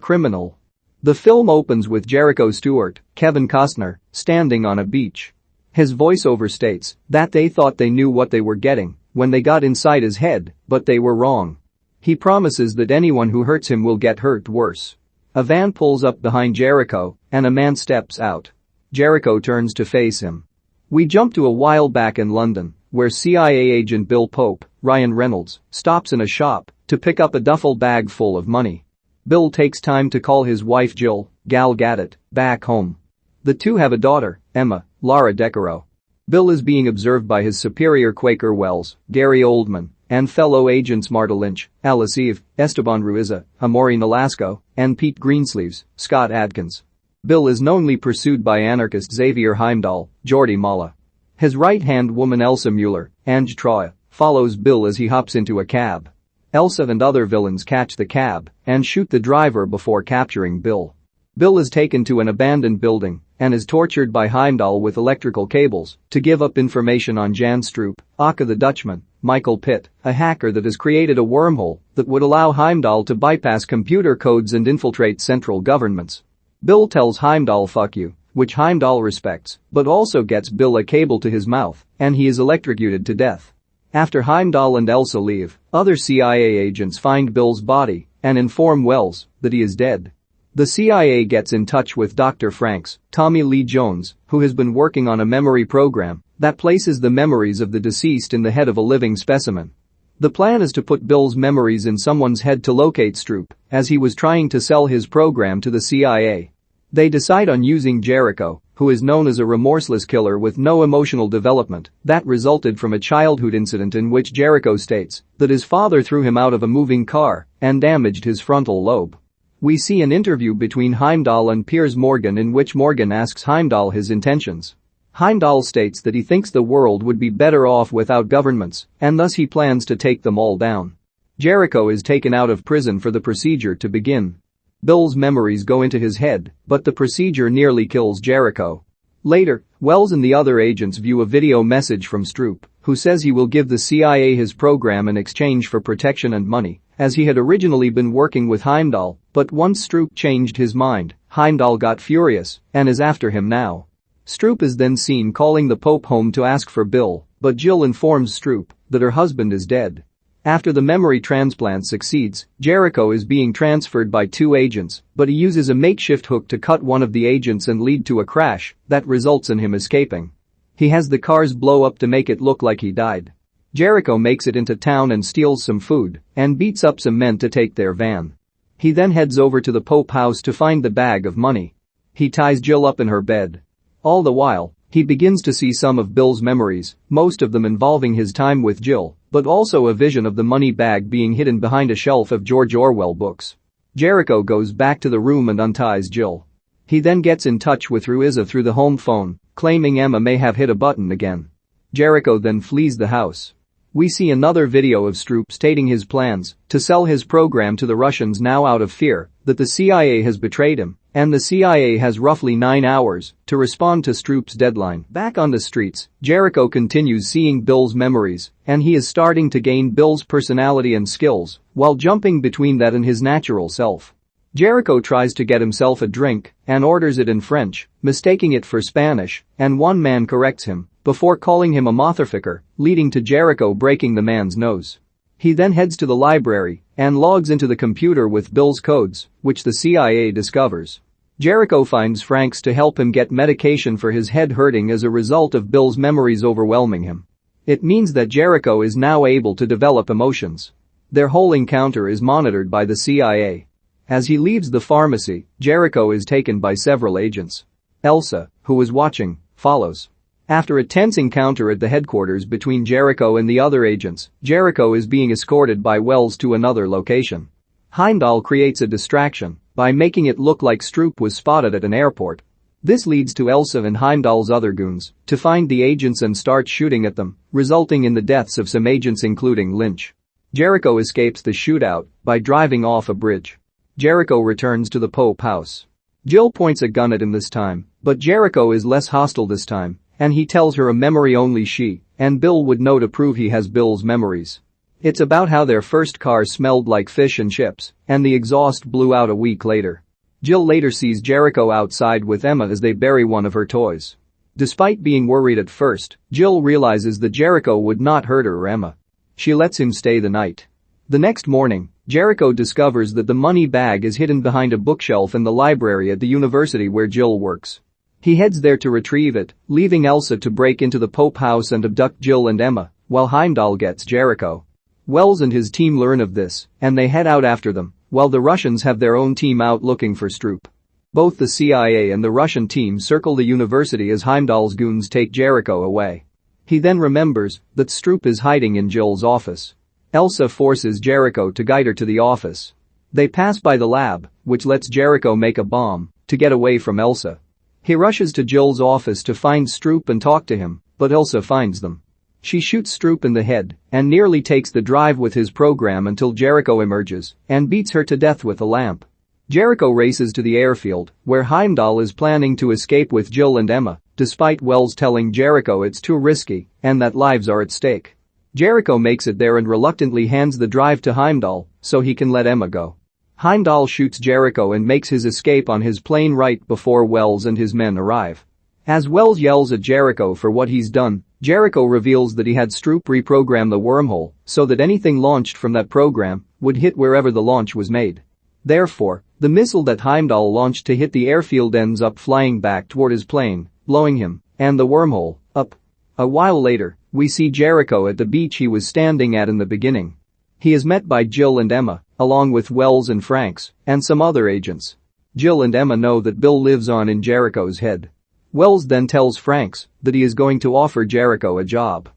Criminal. The film opens with Jericho Stewart, Kevin Costner, standing on a beach. His voiceover states that they thought they knew what they were getting when they got inside his head, but they were wrong. He promises that anyone who hurts him will get hurt worse. A van pulls up behind Jericho, and a man steps out. Jericho turns to face him. We jump to a while back in London, where CIA agent Bill Pope, Ryan Reynolds, stops in a shop to pick up a duffel bag full of money. Bill takes time to call his wife Jill, Gal Gadot, back home. The two have a daughter, Emma, Lara Decaro. Bill is being observed by his superior Quaker Wells, Gary Oldman, and fellow agents Marta Lynch, Alice Eve, Esteban Ruiza, Amaury Nolasco, and Pete Greensleeves, Scott Adkins. Bill is knowingly pursued by anarchist Xavier Heimdall, Jordi Mollà. His right-hand woman Elsa Mueller, Antje Traue, follows Bill as he hops into a cab. Elsa and other villains catch the cab and shoot the driver before capturing Bill. Bill is taken to an abandoned building and is tortured by Heimdall with electrical cables to give up information on Jan Stroop, Aka the Dutchman, Michael Pitt, a hacker that has created a wormhole that would allow Heimdall to bypass computer codes and infiltrate central governments. Bill tells Heimdall "fuck you," which Heimdall respects, but also gets Bill a cable to his mouth, and he is electrocuted to death. After Heimdall and Elsa leave, other CIA agents find Bill's body and inform Wells that he is dead. The CIA gets in touch with Dr. Franks, Tommy Lee Jones, who has been working on a memory program that places the memories of the deceased in the head of a living specimen. The plan is to put Bill's memories in someone's head to locate Stroop, as he was trying to sell his program to the CIA. They decide on using Jericho, who is known as a remorseless killer with no emotional development that resulted from a childhood incident in which Jericho states that his father threw him out of a moving car and damaged his frontal lobe. We see an interview between Heimdall and Piers Morgan in which Morgan asks Heimdall his intentions. Heimdall states that he thinks the world would be better off without governments, and thus he plans to take them all down. Jericho is taken out of prison for the procedure to begin. Bill's memories go into his head, but the procedure nearly kills Jericho. Later, Wells and the other agents view a video message from Stroop, who says he will give the CIA his program in exchange for protection and money, as he had originally been working with Heimdall, but once Stroop changed his mind, Heimdall got furious and is after him now. Stroop is then seen calling the Pope home to ask for Bill, but Jill informs Stroop that her husband is dead. After the memory transplant succeeds, Jericho is being transferred by two agents, but he uses a makeshift hook to cut one of the agents and lead to a crash that results in him escaping. He has the cars blow up to make it look like he died. Jericho makes it into town and steals some food and beats up some men to take their van. He then heads over to the Pope house to find the bag of money. He ties Jill up in her bed. All the while, he begins to see some of Bill's memories, most of them involving his time with Jill, but also a vision of the money bag being hidden behind a shelf of George Orwell books. Jericho goes back to the room and unties Jill. He then gets in touch with Ruiza through the home phone, claiming Emma may have hit a button again. Jericho then flees the house. We see another video of Stroop stating his plans to sell his program to the Russians now out of fear that the CIA has betrayed him, and the CIA has roughly 9 hours to respond to Stroop's deadline. Back on the streets, Jericho continues seeing Bill's memories, and he is starting to gain Bill's personality and skills while jumping between that and his natural self. Jericho tries to get himself a drink and orders it in French, mistaking it for Spanish, and one man corrects him before calling him a motherfucker, leading to Jericho breaking the man's nose. He then heads to the library and logs into the computer with Bill's codes, which the CIA discovers. Jericho finds Franks to help him get medication for his head hurting as a result of Bill's memories overwhelming him. It means that Jericho is now able to develop emotions. Their whole encounter is monitored by the CIA. As he leaves the pharmacy, Jericho is taken by several agents. Elsa, who is watching, follows. After a tense encounter at the headquarters between Jericho and the other agents, Jericho is being escorted by Wells to another location. Heimdall creates a distraction by making it look like Stroop was spotted at an airport. This leads to Elsa and Heimdall's other goons to find the agents and start shooting at them, resulting in the deaths of some agents including Lynch. Jericho escapes the shootout by driving off a bridge. Jericho returns to the Pope house. Jill points a gun at him this time, but Jericho is less hostile this time, and he tells her a memory only she and Bill would know to prove he has Bill's memories. It's about how their first car smelled like fish and chips, and the exhaust blew out a week later. Jill later sees Jericho outside with Emma as they bury one of her toys. Despite being worried at first, Jill realizes that Jericho would not hurt her or Emma. She lets him stay the night. The next morning, Jericho discovers that the money bag is hidden behind a bookshelf in the library at the university where Jill works. He heads there to retrieve it, leaving Elsa to break into the Pope house and abduct Jill and Emma, while Heimdall gets Jericho. Wells and his team learn of this, and they head out after them, while the Russians have their own team out looking for Stroop. Both the CIA and the Russian team circle the university as Heimdall's goons take Jericho away. He then remembers that Stroop is hiding in Jill's office. Elsa forces Jericho to guide her to the office. They pass by the lab, which lets Jericho make a bomb to get away from Elsa. He rushes to Jill's office to find Stroop and talk to him, but Elsa finds them. She shoots Stroop in the head and nearly takes the drive with his program until Jericho emerges and beats her to death with a lamp. Jericho races to the airfield, where Heimdall is planning to escape with Jill and Emma, despite Wells telling Jericho it's too risky and that lives are at stake. Jericho makes it there and reluctantly hands the drive to Heimdall so he can let Emma go. Heimdall shoots Jericho and makes his escape on his plane right before Wells and his men arrive. As Wells yells at Jericho for what he's done, Jericho reveals that he had Stroop reprogram the wormhole so that anything launched from that program would hit wherever the launch was made. Therefore, the missile that Heimdall launched to hit the airfield ends up flying back toward his plane, blowing him and the wormhole up. A while later, we see Jericho at the beach he was standing at in the beginning. He is met by Jill and Emma, along with Wells and Franks, and some other agents. Jill and Emma know that Bill lives on in Jericho's head. Wells then tells Franks that he is going to offer Jericho a job.